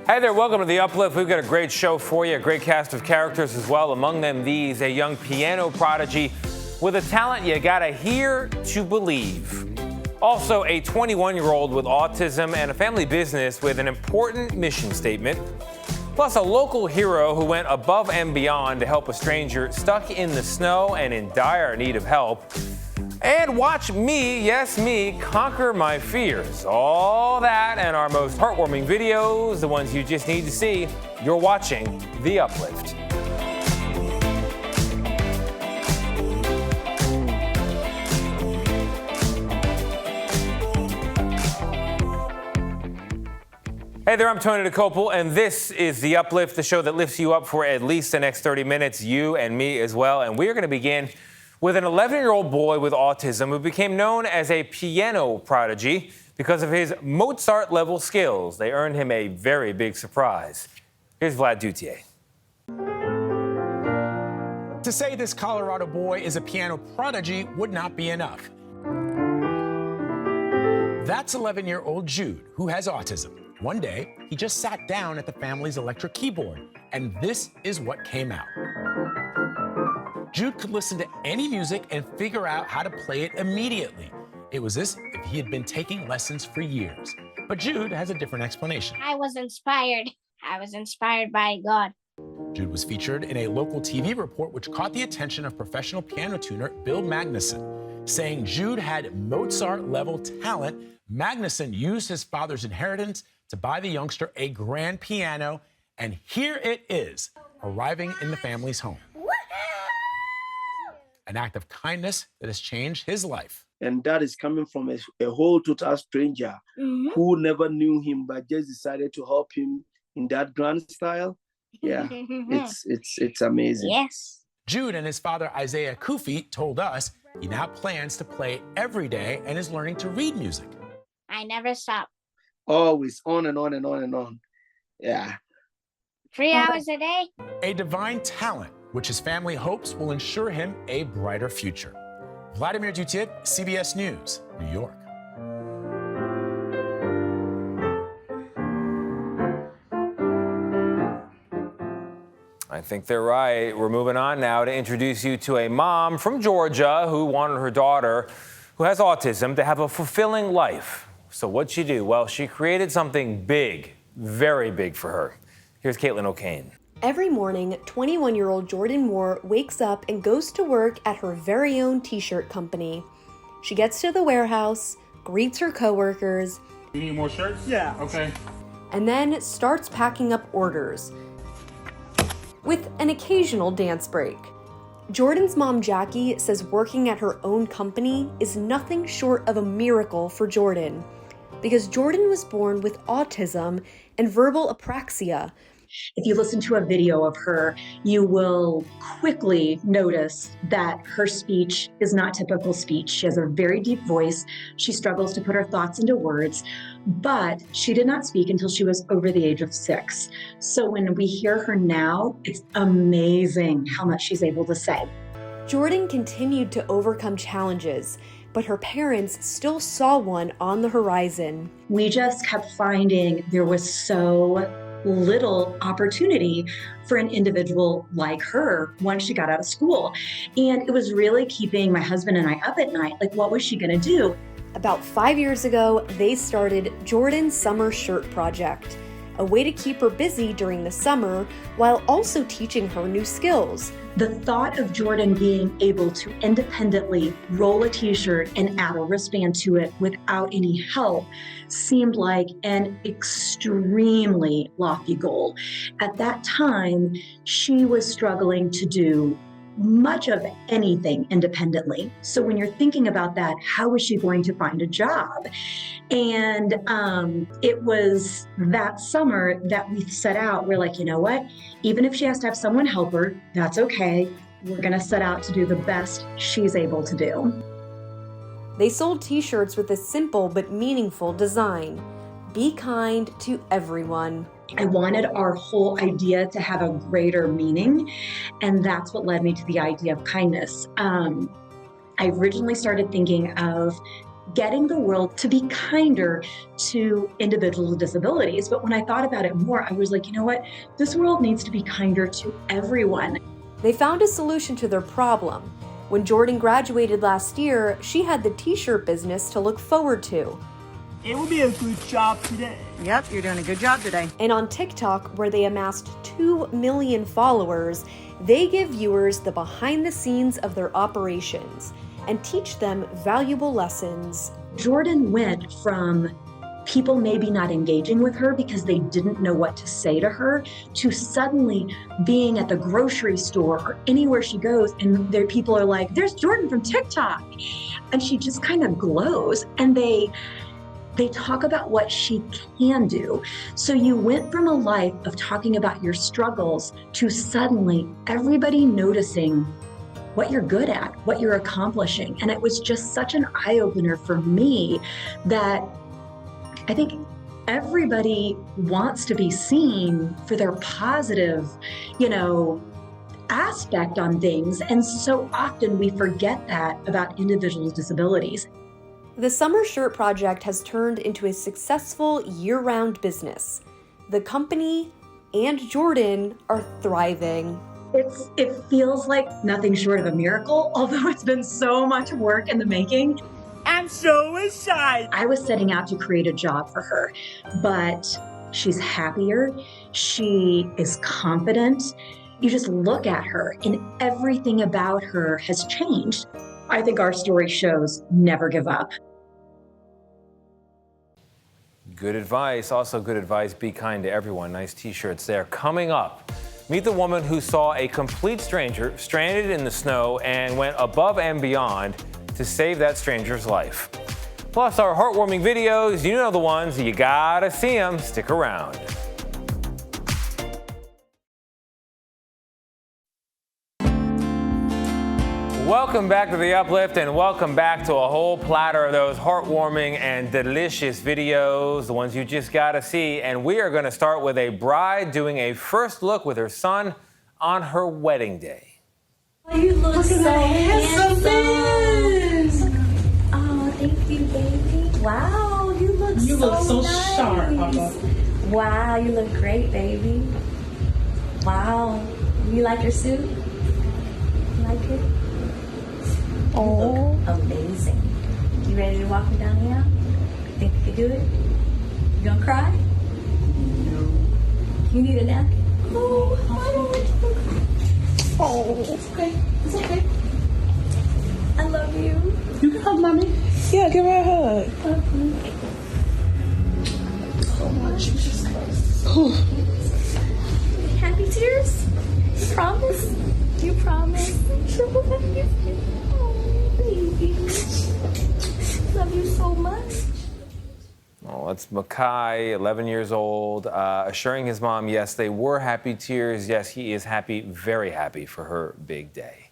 Hey there, welcome to the Uplift. We've got a great show for you, a great cast of characters as well. Among them, a young piano prodigy with a talent you gotta hear to believe. Also, a 21-year-old with autism and a family business with an important mission statement. Plus, a local hero who went above and beyond to help a stranger stuck in the snow and in dire need of help. And watch me, yes me, conquer my fears. All that and our most heartwarming videos, the ones you just need to see. You're watching The Uplift. Hey there, I'm Tony Dokoupil, and this is The Uplift, the show that lifts you up for at least the next 30 minutes, you and me as well. And we are going to begin with an 11-year-old boy with autism who became known as a piano prodigy because of his Mozart-level skills. They earned him a very big surprise. Here's Vlad Dutier. To say this Colorado boy is a piano prodigy would not be enough. That's 11-year-old Jude, who has autism. One day, he just sat down at the family's electric keyboard, and this is what came out. Jude could listen to any music and figure out how to play it immediately. It was as if he had been taking lessons for years. But Jude has a different explanation. I was inspired. I was inspired by God. Jude was featured in a local TV report which caught the attention of professional piano tuner Bill Magnuson. Saying Jude had Mozart-level talent, Magnuson used his father's inheritance to buy the youngster a grand piano, and here it is, arriving in the family's home. An act of kindness that has changed his life. And that is coming from a whole total stranger who never knew him, but just decided to help him in that grand style. Yeah, it's amazing. Yes. Jude and his father, Isaiah Kufi, told us he now plans to play every day and is learning to read music. I never stop. Always on and on and on and on. Yeah. 3 hours a day. A divine talent, which his family hopes will ensure him a brighter future. Vladimir Dutier, CBS News, New York. I think they're right. We're moving on now to introduce you to a mom from Georgia who wanted her daughter, who has autism, to have a fulfilling life. So what'd she do? Well, she created something big, very big for her. Here's Caitlin O'Kane. Every morning, 21-year-old Jordan Moore wakes up and goes to work at her very own t-shirt company. She gets to the warehouse, greets her coworkers. You need more shirts? Yeah. Okay. And then starts packing up orders, with an occasional dance break. Jordan's mom, Jackie, says working at her own company is nothing short of a miracle for Jordan, because Jordan was born with autism and verbal apraxia. If you listen to a video of her, you will quickly notice that her speech is not typical speech. She has a very deep voice. She struggles to put her thoughts into words, but she did not speak until she was over the age of 6. So when we hear her now, it's amazing how much she's able to say. Jordan continued to overcome challenges, but her parents still saw one on the horizon. We just kept finding there was so little opportunity for an individual like her once she got out of school. And it was really keeping my husband and I up at night. Like, what was she gonna do? About 5 years ago, they started Jordan's Summer Shirt Project, a way to keep her busy during the summer while also teaching her new skills. The thought of Jordan being able to independently roll a t-shirt and add a wristband to it without any help seemed like an extremely lofty goal. At that time, she was struggling to do much of anything independently. So when you're thinking about that, how is she going to find a job? And it was that summer that we set out. We're like, you know what? Even if she has to have someone help her, that's okay. We're gonna set out to do the best she's able to do. They sold t-shirts with a simple but meaningful design. Be kind to everyone. I wanted our whole idea to have a greater meaning, and that's what led me to the idea of kindness. I originally started thinking of getting the world to be kinder to individuals with disabilities. But when I thought about it more, I was like, you know what? This world needs to be kinder to everyone. They found a solution to their problem. When Jordan graduated last year, she had the t-shirt business to look forward to. It will be a good job today. Yep, you're doing a good job today. And on TikTok, where they amassed 2 million followers, they give viewers the behind the scenes of their operations and teach them valuable lessons. Jordan went from people maybe not engaging with her because they didn't know what to say to her, to suddenly being at the grocery store or anywhere she goes, and there people are like, there's Jordan from TikTok. And she just kind of glows, and they talk about what she can do. So you went from a life of talking about your struggles to suddenly everybody noticing what you're good at, what you're accomplishing. And it was just such an eye-opener for me that I think everybody wants to be seen for their positive, aspect on things. And so often we forget that about individuals with disabilities. The Summer Shirt Project has turned into a successful year-round business. The company and Jordan are thriving. It feels like nothing short of a miracle, although it's been so much work in the making. I'm so excited. I was setting out to create a job for her, but she's happier. She is confident. You just look at her and everything about her has changed. I think our story shows never give up. Good advice. Also good advice, be kind to everyone. Nice t-shirts there. Coming up, meet the woman who saw a complete stranger stranded in the snow and went above and beyond to save that stranger's life. Plus, our heartwarming videos, you know the ones, you gotta see them. Stick around. Welcome back to the Uplift, and welcome back to a whole platter of those heartwarming and delicious videos, the ones you just gotta see. And we are gonna start with a bride doing a first look with her son on her wedding day. You look so handsome. Oh, thank you, baby. Wow, you look so nice. Sharp, Papa. Wow, you look great, baby. Wow. You like your suit? You like it? Oh, amazing. You ready to walk me down the aisle? Think you can do it? You gonna cry? No. You need a napkin? Oh, I don't want to cry. Oh, it's okay. It's okay. I love you. You can hug mommy. Yeah, give her a hug. So much. Happy tears? You promise? You promise? Oh, baby. Love you so much. Oh, that's Makai, 11 years old, assuring his mom, yes, they were happy tears. Yes, he is happy, very happy for her big day.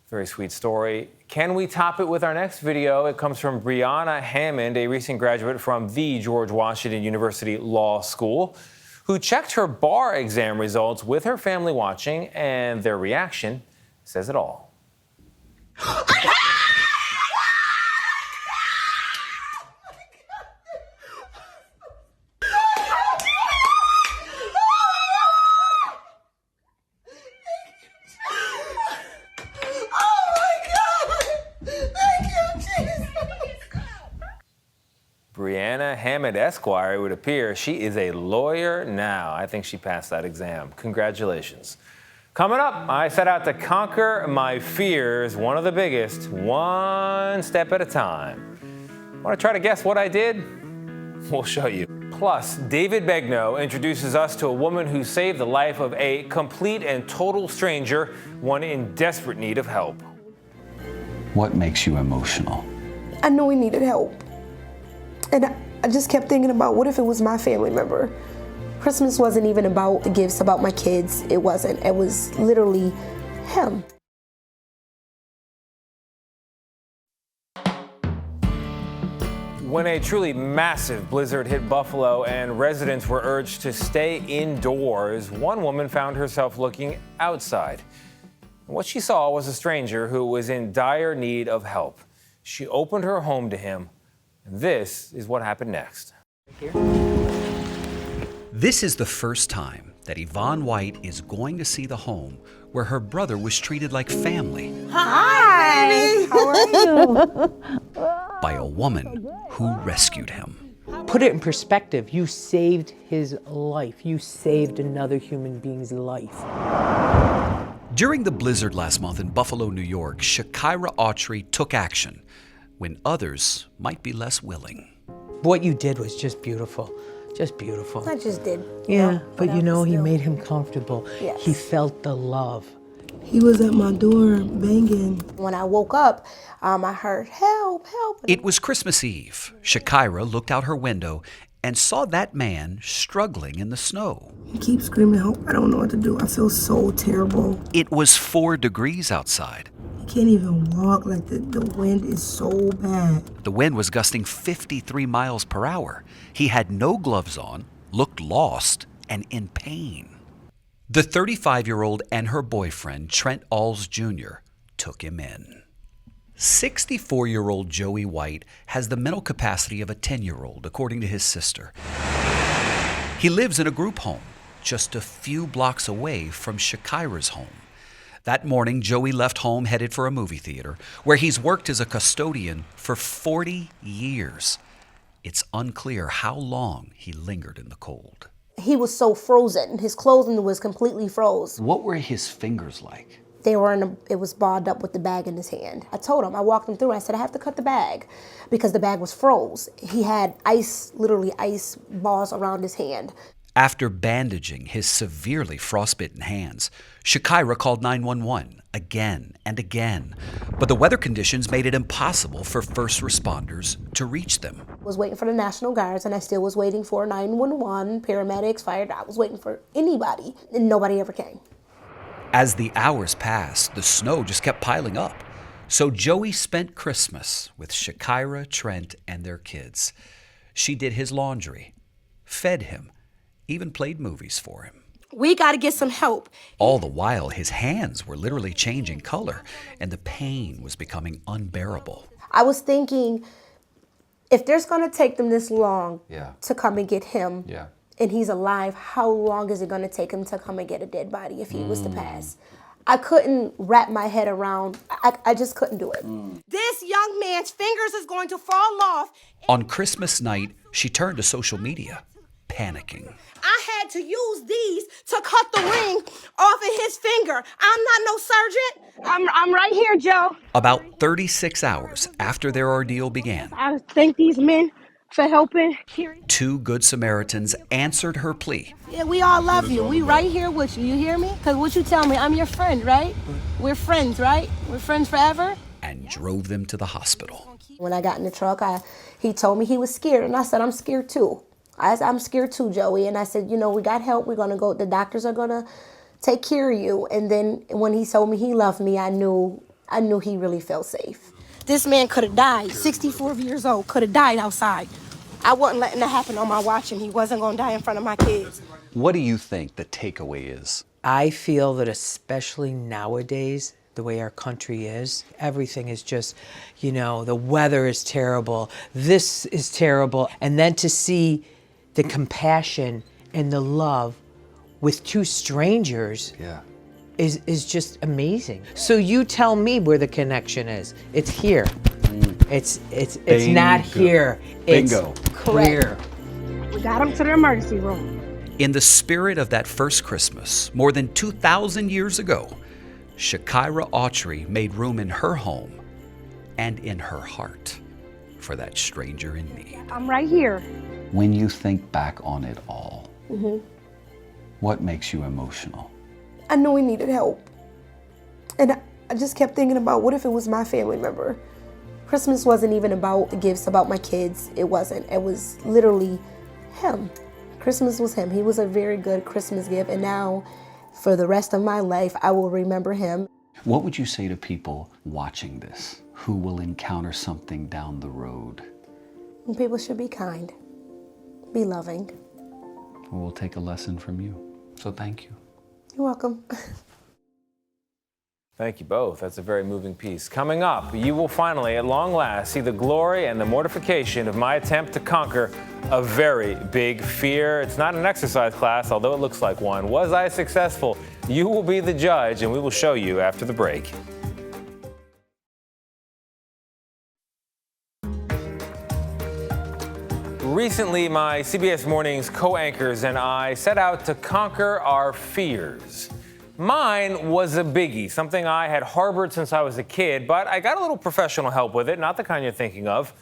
Very sweet story. Can we top it with our next video? It comes from Brianna Hammond, a recent graduate from the George Washington University Law School, who checked her bar exam results with her family watching, and their reaction says it all. Brianna Hammond Esquire, it would appear. She is a lawyer now. I think she passed that exam. Congratulations. Coming up, I set out to conquer my fears, one of the biggest, one step at a time. Want to try to guess what I did? We'll show you. Plus, David Begnaud introduces us to a woman who saved the life of a complete and total stranger, one in desperate need of help. What makes you emotional? I knew he needed help. And I just kept thinking about, what if it was my family member? Christmas wasn't even about the gifts, about my kids. It wasn't. It was literally him. When a truly massive blizzard hit Buffalo and residents were urged to stay indoors, one woman found herself looking outside. What she saw was a stranger who was in dire need of help. She opened her home to him, And this is what happened next. This is the first time that Yvonne White is going to see the home where her brother was treated like family. Hi! How are you? By a woman who rescued him. Put it in perspective, you saved his life. You saved another human being's life. During the blizzard last month in Buffalo, New York, Shakira Autry took action when others might be less willing. What you did was just beautiful. Just beautiful. I just did. Yeah, but you know, he made him comfortable. Yes. He felt the love. He was at my door banging. When I woke up, I heard, help, help. It was Christmas Eve. Shakira looked out her window and saw that man struggling in the snow. He keeps screaming, help. I don't know what to do. I feel so terrible. It was 4 degrees outside. He can't even walk. Like the wind is so bad. The wind was gusting 53 miles per hour. He had no gloves on, looked lost, and in pain. The 35-year-old and her boyfriend, Trent Alls Jr., took him in. 64-year-old Joey White has the mental capacity of a 10-year-old, according to his sister. He lives in a group home just a few blocks away from Shakira's home. That morning, Joey left home headed for a movie theater, where he's worked as a custodian for 40 years. It's unclear how long he lingered in the cold. He was so frozen. His clothing was completely froze. What were his fingers like? They were it was balled up with the bag in his hand. I told him, I walked him through, I said, I have to cut the bag because the bag was froze. He had literally ice balls around his hand. After bandaging his severely frostbitten hands, Shakira called 911 again and again, but the weather conditions made it impossible for first responders to reach them. I was waiting for the National Guards, and I still was waiting for 911, paramedics, fire. I was waiting for anybody, and nobody ever came. As the hours passed, the snow just kept piling up. So Joey spent Christmas with Shakira, Trent, and their kids. She did his laundry, fed him, even played movies for him. We got to get some help. All the while, his hands were literally changing color, and the pain was becoming unbearable. I was thinking, if there's going to take them this long to come and get him, and he's alive, how long is it going to take him to come and get a dead body if he was to pass? I couldn't wrap my head around, I just couldn't do it. This young man's fingers is going to fall off. On Christmas night, she turned to social media, panicking. I had to use these to cut the ring off of his finger. I'm not no surgeon. I'm right here, Joe. About 36 hours after their ordeal began, I thank these men for helping. 2 Good Samaritans answered her plea. Yeah, we all love you. We right here with you. You hear me? Because what you tell me, I'm your friend, right? We're friends, right? We're friends forever. And drove them to the hospital. When I got in the truck, he told me he was scared, and I said, I'm scared too. I'm scared too, Joey. And I said, you know, we got help. We're going to go. The doctors are going to take care of you. And then when he told me he loved me, I knew he really felt safe. This man could have died. 64 years old, could have died outside. I wasn't letting that happen on my watch, and he wasn't going to die in front of my kids. What do you think the takeaway is? I feel that especially nowadays, the way our country is, everything is just, you know, the weather is terrible, this is terrible. And then to see the compassion and the love with 2 strangers is just amazing. So you tell me where the connection is. It's here. It's not here. Bingo. It's here. We got him to the emergency room. In the spirit of that first Christmas, more than 2,000 years ago, Shakira Autry made room in her home and in her heart for that stranger in need. I'm right here. When you think back on it all, what makes you emotional? I knew he needed help. And I just kept thinking about, what if it was my family member? Christmas wasn't even about the gifts, about my kids. It wasn't. It was literally him. Christmas was him. He was a very good Christmas gift. And now, for the rest of my life, I will remember him. What would you say to people watching this who will encounter something down the road? People should be kind, be loving. We'll take a lesson from you. So thank you. You're welcome. Thank you both. That's a very moving piece. Coming up, you will finally, at long last, see the glory and the mortification of my attempt to conquer a very big fear. It's not an exercise class, although it looks like one. Was I successful? You will be the judge, and we will show you after the break. Recently, my CBS Mornings co-anchors and I set out to conquer our fears. Mine was a biggie, something I had harbored since I was a kid, but I got a little professional help with it, not the kind you're thinking of,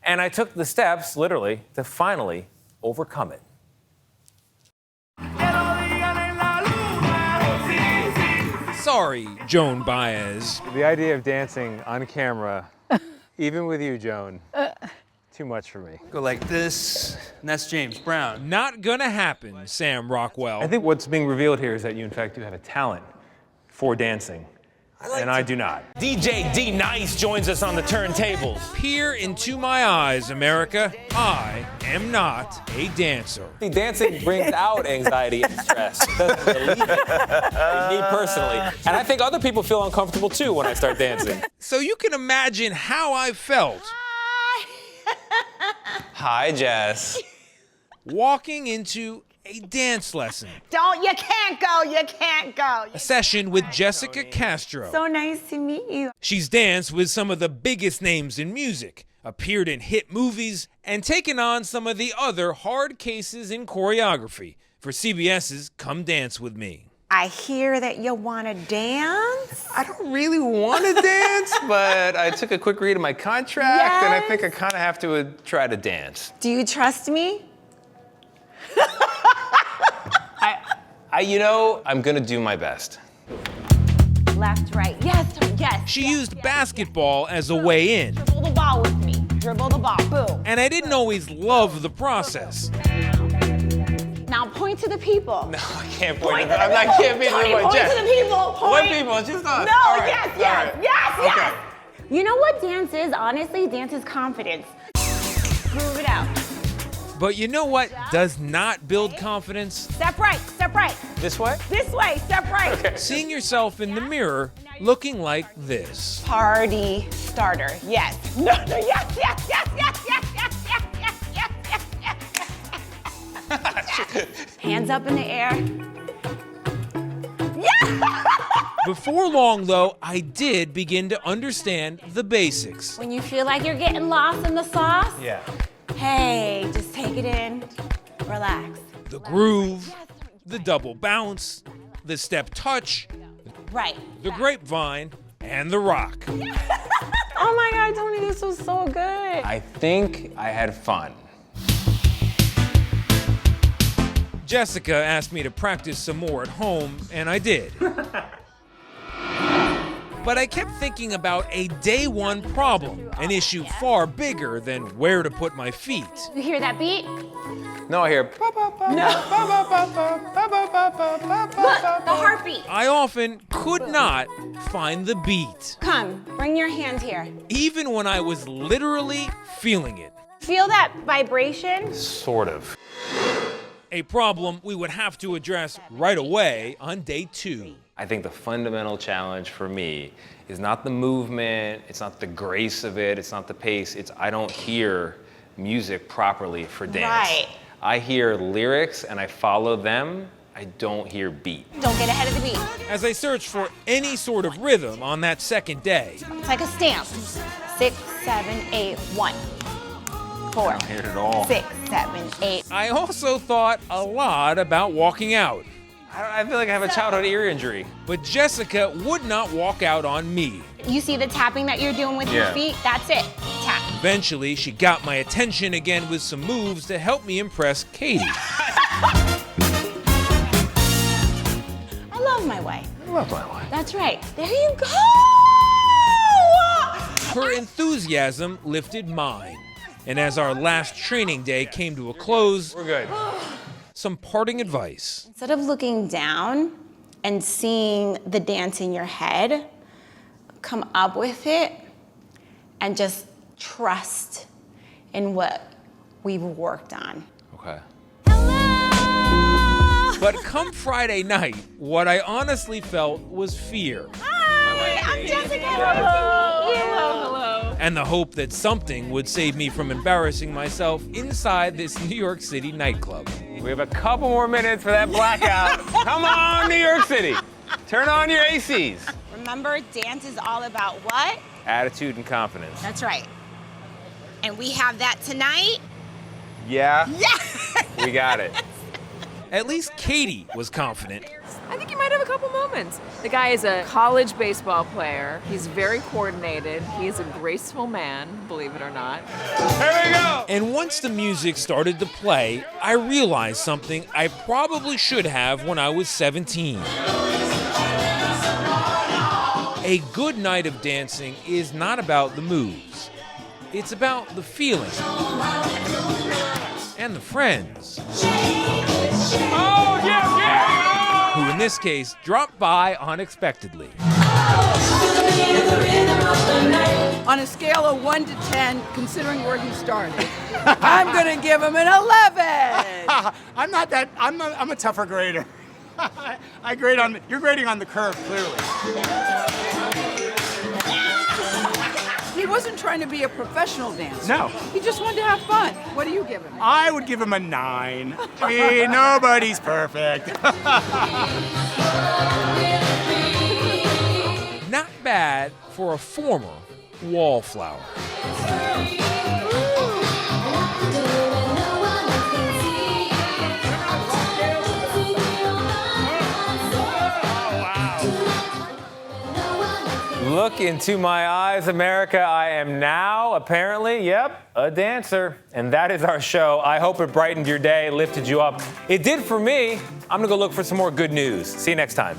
and I took the steps, literally, to finally overcome it. Sorry, Joan Baez. The idea of dancing on camera, even with you, Joan, too much for me. Go like this, and that's James Brown. Not gonna happen, Sam Rockwell. I think what's being revealed here is that you, in fact, do have a talent for dancing, and I do not. DJ D Nice joins us on the turntables. Peer into my eyes, America. I am not a dancer. See, dancing brings out anxiety and stress. It doesn't relieve it. Me personally. And I think other people feel uncomfortable too when I start dancing. So you can imagine how I felt. Hi, Jess. Walking into a dance lesson. You can't go. A session with Jessica Castro. So nice to meet you. She's danced with some of the biggest names in music, appeared in hit movies, and taken on some of the other hard cases in choreography for CBS's Come Dance With Me. I hear that you want to dance. I don't really want to dance, but I took a quick read of my contract, and I think I kind of have to try to dance. Do you trust me? I'm going to do my best. Left, right. Yes. She used basketball as a way in. Dribble the ball with me. Dribble the ball. Boom. And I didn't always love the process. Now point to the people. No, I can't point to them. I can't be Tony, the point to the people. Point. What people? Just us. No, All right. Yes. You know what dance is? Honestly, dance is confidence. Move it out. But you know what does not build confidence? Step right. This way? This way, step right. Okay. Seeing yourself in the mirror looking like this. Party starter, yes. No, yes. Hands up in the air. Yeah! Before long, though, I did begin to understand the basics. When you feel like you're getting lost in the sauce, Yeah. hey, just take it in, relax. The groove, the double bounce, the step touch, Right. the grapevine, and the rock. Oh my God, Tony, this was so good. I think I had fun. Jessica asked me to practice some more at home, and I did. But I kept thinking about a day one problem, an issue far bigger than where to put my feet. You hear that beat? No, I hear. No. Look, the heartbeat. I often could not find the beat, Come, bring your hand here. even when I was literally feeling it. Feel that vibration? Sort of. A problem we would have to address right away on day 2. I think the fundamental challenge for me is not the movement, it's not the grace of it, it's not the pace, it's I don't hear music properly for dance. Right. I hear lyrics and I follow them, I don't hear beat. Don't get ahead of the beat. As I searched for any sort of rhythm on that second day, It's like a stamp. 6, 7, 8, 1. 4, I don't hear it at all. 6, 7, 8. I also thought a lot about walking out. I feel like I have a childhood ear injury. But Jessica would not walk out on me. You see the tapping that you're doing with your Yeah. feet? That's it. Tap. Eventually, she got my attention again with some moves to help me impress Katie. I love my way. I love my way. That's right. There you go. Her enthusiasm lifted mine. And as our last training day came to a close, We're good. some parting advice. Instead of looking down and seeing the dance in your head, come up with it and just trust in what we've worked on. Okay. But come Friday night, what I honestly felt was fear. Hi! I'm Jessica. Hello. And the hope that something would save me from embarrassing myself inside this New York City nightclub. We have a couple more minutes for that blackout. Come on, New York City. Turn on your ACs. Remember, dance is all about what? Attitude and confidence. That's right. And we have that tonight. Yeah? Yeah! We got it. At least Katie was confident. I think you might have a couple moments. The guy is a college baseball player. He's very coordinated. He's a graceful man, believe it or not. Here we go! And once the music started to play, I realized something I probably should have when I was 17. A good night of dancing is not about the moves. It's about the feeling and the friends. Oh, yeah, yeah! Who in this case dropped by unexpectedly. On a scale of 1 to 10, considering where he started, I'm gonna give him an 11. I'm a tougher grader. I grade on, you're grading on the curve, clearly. He wasn't trying to be a professional dancer. No. He just wanted to have fun. What do you give him? I would give him a 9. Nobody's perfect. Not bad for a former wallflower. Look into my eyes, America. I am now, apparently, a dancer. And that is our show. I hope it brightened your day, lifted you up. It did for me. I'm going to go look for some more good news. See you next time.